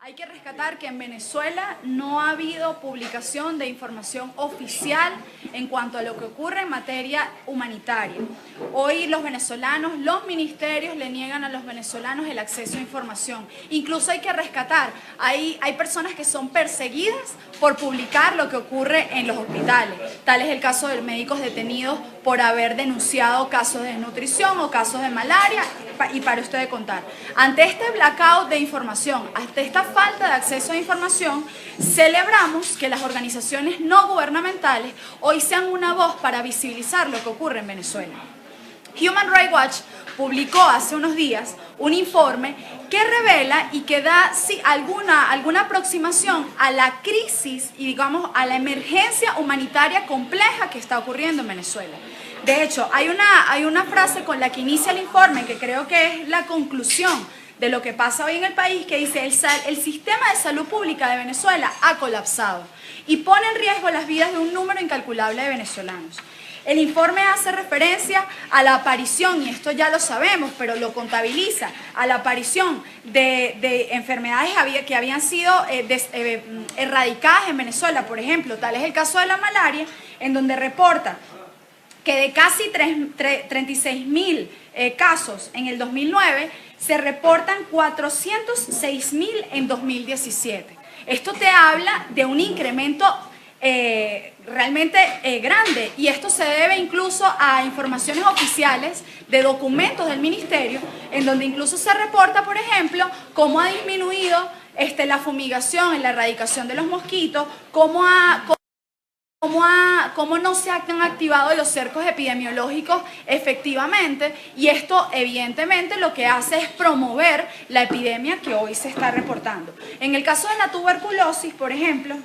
Hay que rescatar que en Venezuela no ha habido publicación de información oficial en cuanto a lo que ocurre en materia humanitaria. Hoy los venezolanos, los ministerios le niegan a los venezolanos el acceso a información. Incluso hay que rescatar, hay personas que son perseguidas por publicar lo que ocurre en los hospitales. Tal es el caso de médicos detenidos por haber denunciado casos de desnutrición o casos de malaria, y para ustedes contar. Ante este blackout de información, ante esta falta de acceso a información, celebramos que las organizaciones no gubernamentales hoy sean una voz para visibilizar lo que ocurre en Venezuela. Human Rights Watch publicó hace unos días un informe que revela y que da alguna aproximación a la crisis y digamos a la emergencia humanitaria compleja que está ocurriendo en Venezuela. De hecho, hay una frase con la que inicia el informe que creo que es la conclusión de lo que pasa hoy en el país, que dice: el sistema de salud pública de Venezuela ha colapsado y pone en riesgo las vidas de un número incalculable de venezolanos. El informe hace referencia a la aparición, y esto ya lo sabemos, pero lo contabiliza, a la aparición de enfermedades que habían sido erradicadas en Venezuela. Por ejemplo, tal es el caso de la malaria, en donde reporta que de casi 36.000 casos en el 2009, se reportan 406.000 en 2017. Esto te habla de un incremento realmente grande, y esto se debe incluso a informaciones oficiales de documentos del ministerio, en donde incluso se reporta, por ejemplo, cómo ha disminuido la fumigación en la erradicación de los mosquitos, cómo no se han activado los cercos epidemiológicos efectivamente, y esto evidentemente lo que hace es promover la epidemia que hoy se está reportando. En el caso de la tuberculosis, por ejemplo,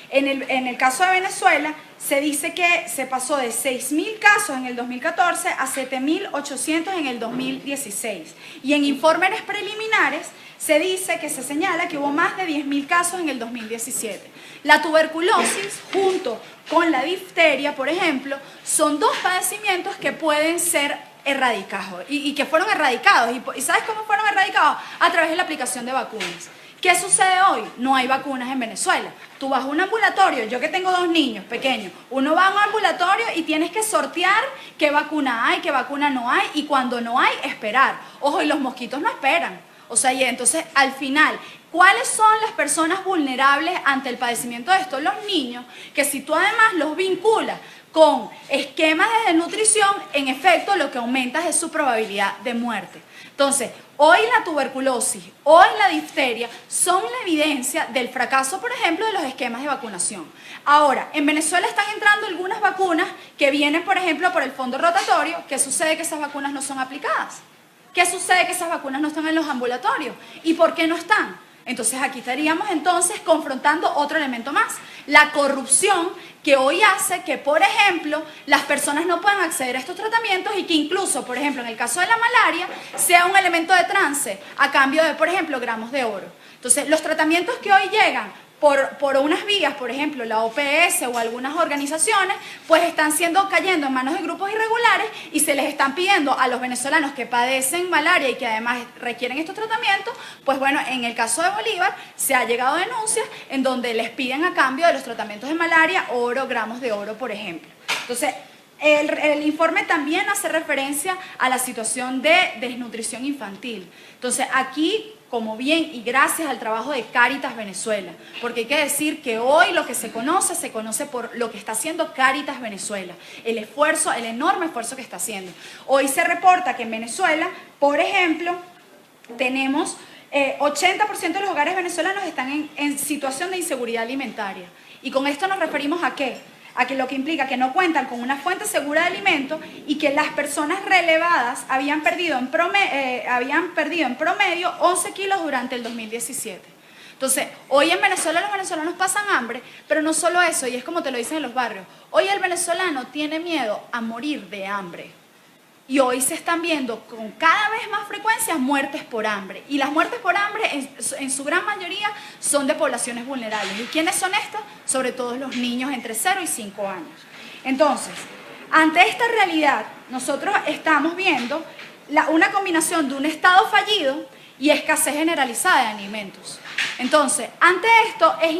en el caso de Venezuela, se dice que se pasó de 6.000 casos en el 2014 a 7.800 en el 2016. Y en informes preliminares se dice que se señala que hubo más de 10.000 casos en el 2017. La tuberculosis, junto con la difteria, por ejemplo, son dos padecimientos que pueden ser erradicados y que fueron erradicados. ¿Y sabes cómo fueron erradicados? A través de la aplicación de vacunas. ¿Qué sucede hoy? No hay vacunas en Venezuela. Tú vas a un ambulatorio, yo que tengo 2 niños pequeños, uno va a un ambulatorio y tienes que sortear qué vacuna hay, qué vacuna no hay, y cuando no hay, esperar. Ojo, y los mosquitos no esperan. O sea, y entonces, al final, ¿cuáles son las personas vulnerables ante el padecimiento de esto? Los niños, que si tú además los vinculas con esquemas de desnutrición, en efecto, lo que aumentas es su probabilidad de muerte. Entonces, hoy la tuberculosis, hoy la difteria son la evidencia del fracaso, por ejemplo, de los esquemas de vacunación. Ahora, en Venezuela están entrando algunas vacunas que vienen, por ejemplo, por el fondo rotatorio. ¿Qué sucede? Que esas vacunas no son aplicadas. ¿Qué sucede? Que esas vacunas no están en los ambulatorios. ¿Y por qué no están? Entonces aquí estaríamos entonces confrontando otro elemento más, la corrupción que hoy hace que, por ejemplo, las personas no puedan acceder a estos tratamientos, y que incluso, por ejemplo, en el caso de la malaria, sea un elemento de trance a cambio de, por ejemplo, gramos de oro. Entonces, los tratamientos que hoy llegan por unas vías, por ejemplo, la OPS o algunas organizaciones, pues están cayendo en manos de grupos irregulares, y se les están pidiendo a los venezolanos que padecen malaria y que además requieren estos tratamientos, pues bueno, en el caso de Bolívar se ha llegado a denuncias en donde les piden a cambio de los tratamientos de malaria oro, gramos de oro, por ejemplo. Entonces, el informe también hace referencia a la situación de desnutrición infantil. Entonces, aquí, como bien y gracias al trabajo de Cáritas Venezuela, porque hay que decir que hoy lo que se conoce por lo que está haciendo Cáritas Venezuela, el enorme esfuerzo que está haciendo. Hoy se reporta que en Venezuela, por ejemplo, tenemos 80% de los hogares venezolanos están en situación de inseguridad alimentaria. Y con esto nos referimos ¿a qué? A que lo que implica que no cuentan con una fuente segura de alimentos, y que las personas relevadas habían perdido en promedio 11 kilos durante el 2017. Entonces, hoy en Venezuela los venezolanos pasan hambre, pero no solo eso, y es como te lo dicen en los barrios. Hoy el venezolano tiene miedo a morir de hambre. Y hoy se están viendo con cada vez más frecuencia muertes por hambre. Y las muertes por hambre en su gran mayoría son de poblaciones vulnerables. ¿Y quiénes son estas? Sobre todo los niños entre 0 y 5 años. Entonces, ante esta realidad, nosotros estamos viendo una combinación de un Estado fallido y escasez generalizada de alimentos. Entonces, ante esto es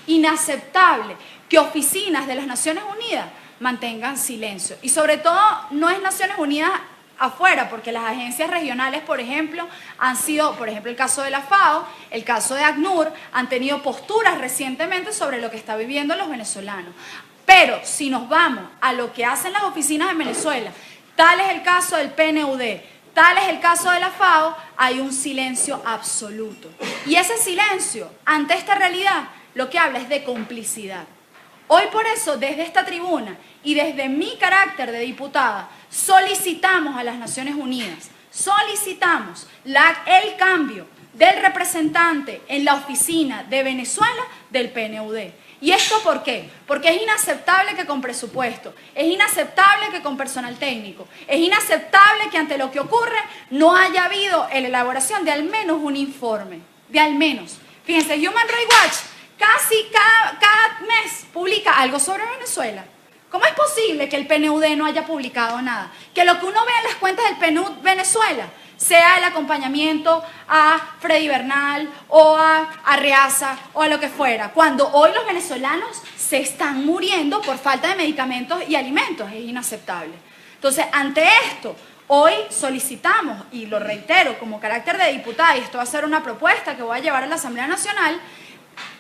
inaceptable que oficinas de las Naciones Unidas mantengan silencio. Y sobre todo no es Naciones Unidas afuera, porque las agencias regionales, por ejemplo, han sido, por ejemplo, el caso de la FAO, el caso de ACNUR, han tenido posturas recientemente sobre lo que están viviendo los venezolanos. Pero si nos vamos a lo que hacen las oficinas en Venezuela, tal es el caso del PNUD, tal es el caso de la FAO, hay un silencio absoluto. Y ese silencio ante esta realidad lo que habla es de complicidad. Hoy por eso, desde esta tribuna y desde mi carácter de diputada, solicitamos a las Naciones Unidas, solicitamos el cambio del representante en la oficina de Venezuela del PNUD. ¿Y esto por qué? Porque es inaceptable que con presupuesto, es inaceptable que con personal técnico, es inaceptable que ante lo que ocurre no haya habido la elaboración de al menos un informe, de al menos. Fíjense, Human Rights Watch casi cada mes publica algo sobre Venezuela. ¿Cómo es posible que el PNUD no haya publicado nada? Que lo que uno ve en las cuentas del PNUD Venezuela sea el acompañamiento a Freddy Bernal o a Arreaza o a lo que fuera, cuando hoy los venezolanos se están muriendo por falta de medicamentos y alimentos. Es inaceptable. Entonces, ante esto, hoy solicitamos, y lo reitero como carácter de diputada, y esto va a ser una propuesta que voy a llevar a la Asamblea Nacional,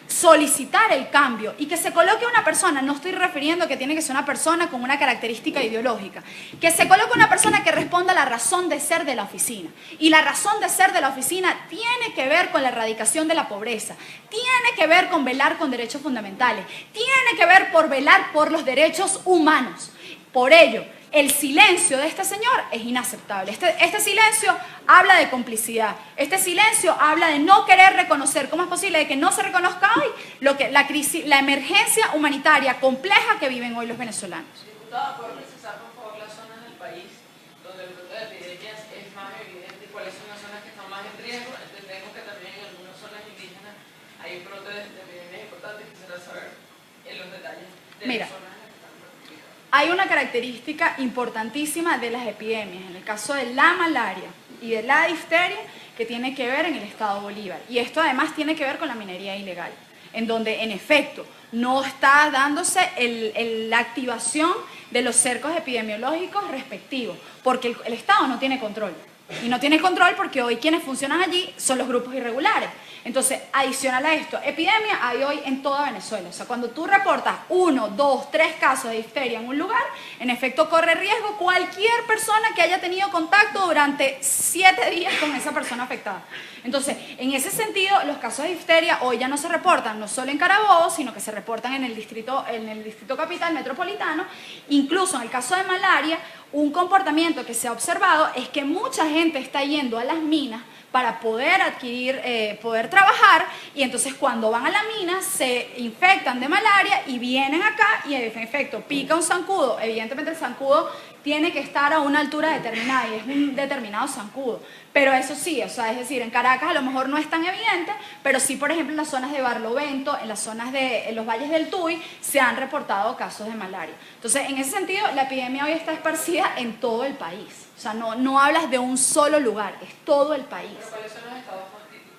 solicitar el cambio y que se coloque una persona, no estoy refiriendo que tiene que ser una persona con una característica ideológica, que se coloque una persona que responda a la razón de ser de la oficina. Y la razón de ser de la oficina tiene que ver con la erradicación de la pobreza, tiene que ver con velar con derechos fundamentales, tiene que ver por velar por los derechos humanos. Por ello, el silencio de este señor es inaceptable. Este silencio habla de complicidad. Este silencio habla de no querer reconocer. ¿Cómo es posible de que no se reconozca hoy la crisis, la emergencia humanitaria compleja que viven hoy los venezolanos? Diputada, ¿puede precisar por favor las zonas del país donde el brote de epidemias es más evidente y cuáles son las zonas que están más en riesgo? Entendemos que también en algunas zonas indígenas hay un brote de epidemias importantes. Quisiera saber en los detalles de las zonas. Hay una característica importantísima de las epidemias, en el caso de la malaria y de la difteria, que tiene que ver en el estado Bolívar. Y esto además tiene que ver con la minería ilegal, en donde en efecto no está dándose la activación de los cercos epidemiológicos respectivos, porque el Estado no tiene control. Y no tiene control porque hoy quienes funcionan allí son los grupos irregulares. Entonces, adicional a esto, epidemia hay hoy en toda Venezuela. O sea, cuando tú reportas 1, 2, 3 casos de difteria en un lugar, en efecto corre riesgo cualquier persona que haya tenido contacto durante 7 días con esa persona afectada. Entonces, en ese sentido, los casos de difteria hoy ya no se reportan no solo en Carabobo, sino que se reportan en el distrito capital metropolitano. Incluso en el caso de malaria, un comportamiento que se ha observado es que mucha gente está yendo a las minas para poder adquirir, poder trabajar, y entonces cuando van a la mina se infectan de malaria y vienen acá y en efecto pica un zancudo. Evidentemente el zancudo tiene que estar a una altura determinada y es un determinado zancudo. Pero eso sí, o sea, es decir, en Caracas a lo mejor no es tan evidente, pero sí, por ejemplo, en las zonas de Barlovento, en las zonas en los valles del Tuy, se han reportado casos de malaria. Entonces, en ese sentido, la epidemia hoy está esparcida en todo el país. O sea, no hablas de un solo lugar, es todo el país. ¿Pero cuáles son los estados más críticos?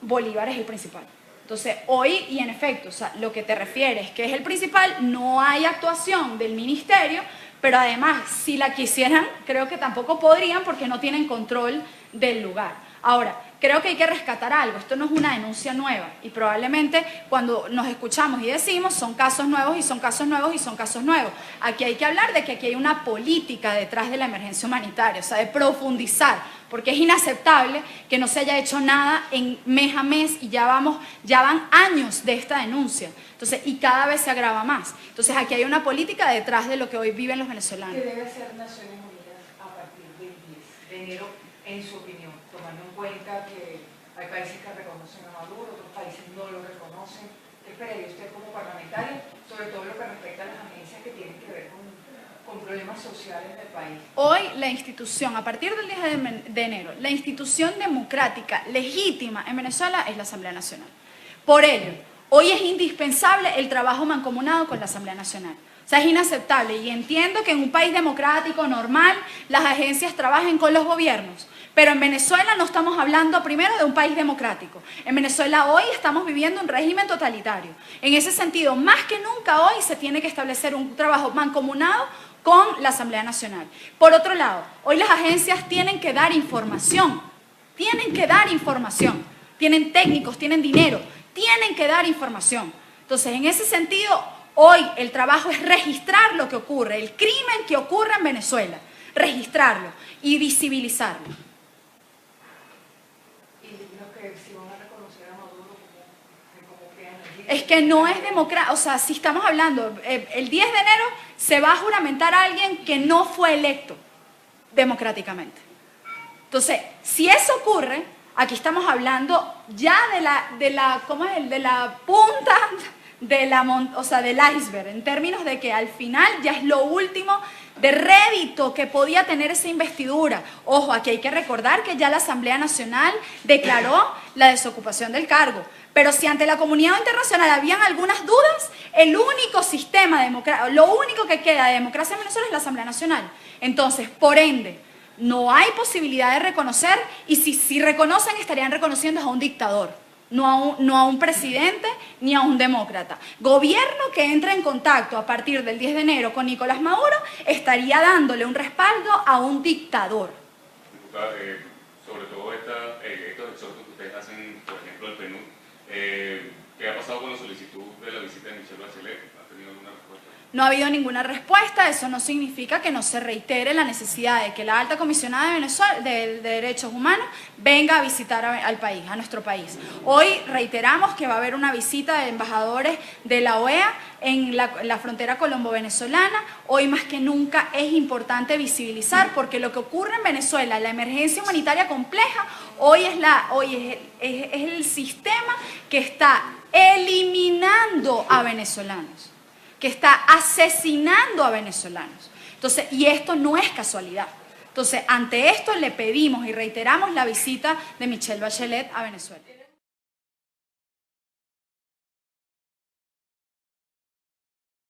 Bolívar es el principal. Entonces, hoy, y en efecto, o sea, lo que te refieres, que es el principal, no hay actuación del ministerio, pero además, si la quisieran, creo que tampoco podrían porque no tienen control del lugar. Ahora, creo que hay que rescatar algo. Esto no es una denuncia nueva y probablemente cuando nos escuchamos y decimos son casos nuevos y son casos nuevos y son casos nuevos. Aquí hay que hablar de que aquí hay una política detrás de la emergencia humanitaria, o sea, de profundizar, porque es inaceptable que no se haya hecho nada en mes a mes y ya van años de esta denuncia. Entonces, y cada vez se agrava más. Entonces, aquí hay una política detrás de lo que hoy viven los venezolanos. ¿Qué debe hacer Naciones Unidas a partir del 10 de enero, en su opinión, tomando en cuenta que hay países que reconocen a Maduro, otros países no lo reconocen? ¿Qué esperaría usted como parlamentaria, sobre todo lo que respecta a las agencias que tienen que ver con problemas sociales del país? Hoy la institución, a partir del 10 de enero, la institución democrática legítima en Venezuela es la Asamblea Nacional. Por ello, hoy es indispensable el trabajo mancomunado con la Asamblea Nacional. O sea, es inaceptable y entiendo que en un país democrático, normal, las agencias trabajen con los gobiernos, Pero en Venezuela no estamos hablando primero de un país democrático. En Venezuela hoy estamos viviendo un régimen totalitario. En ese sentido, más que nunca hoy se tiene que establecer un trabajo mancomunado con la Asamblea Nacional. Por otro lado, hoy las agencias tienen que dar información. Tienen que dar información. Tienen técnicos, tienen dinero. Tienen que dar información. Entonces, en ese sentido, hoy el trabajo es registrar lo que ocurre, el crimen que ocurre en Venezuela. Registrarlo y visibilizarlo. Si van a reconocer a Maduro como crean allí. Es que no es democracia, o sea, si estamos hablando, el 10 de enero se va a juramentar a alguien que no fue electo democráticamente. Entonces, si eso ocurre, aquí estamos hablando ya de la ¿cómo es? De la punta o sea, del iceberg, en términos de que al final ya es lo último de rédito que podía tener esa investidura. Ojo, aquí hay que recordar que ya la Asamblea Nacional declaró la desocupación del cargo. Pero si ante la comunidad internacional habían algunas dudas, el único sistema democrático, lo único que queda de democracia en Venezuela es la Asamblea Nacional. Entonces, por ende, no hay posibilidad de reconocer, y si reconocen, estarían reconociendo a un dictador. No a un presidente ni a un demócrata. Gobierno que entre en contacto a partir del 10 de enero con Nicolás Maduro estaría dándole un respaldo a un dictador. Diputada, sobre todo estos exhortos que ustedes hacen, por ejemplo, al PNUD, ¿qué ha pasado con la solicitud de la visita de Michelle Bachelet? ¿Ha tenido alguna respuesta? No ha habido ninguna respuesta. Eso no significa que no se reitere la necesidad de que la alta comisionada de Venezuela de Derechos Humanos venga a visitar al país, a nuestro país. Hoy reiteramos que va a haber una visita de embajadores de la OEA en la frontera colombo-venezolana. Hoy más que nunca es importante visibilizar, porque lo que ocurre en Venezuela, la emergencia humanitaria compleja, hoy es el sistema que está eliminando a venezolanos, que está asesinando a venezolanos. Entonces, y esto no es casualidad. Entonces, ante esto le pedimos y reiteramos la visita de Michelle Bachelet a Venezuela.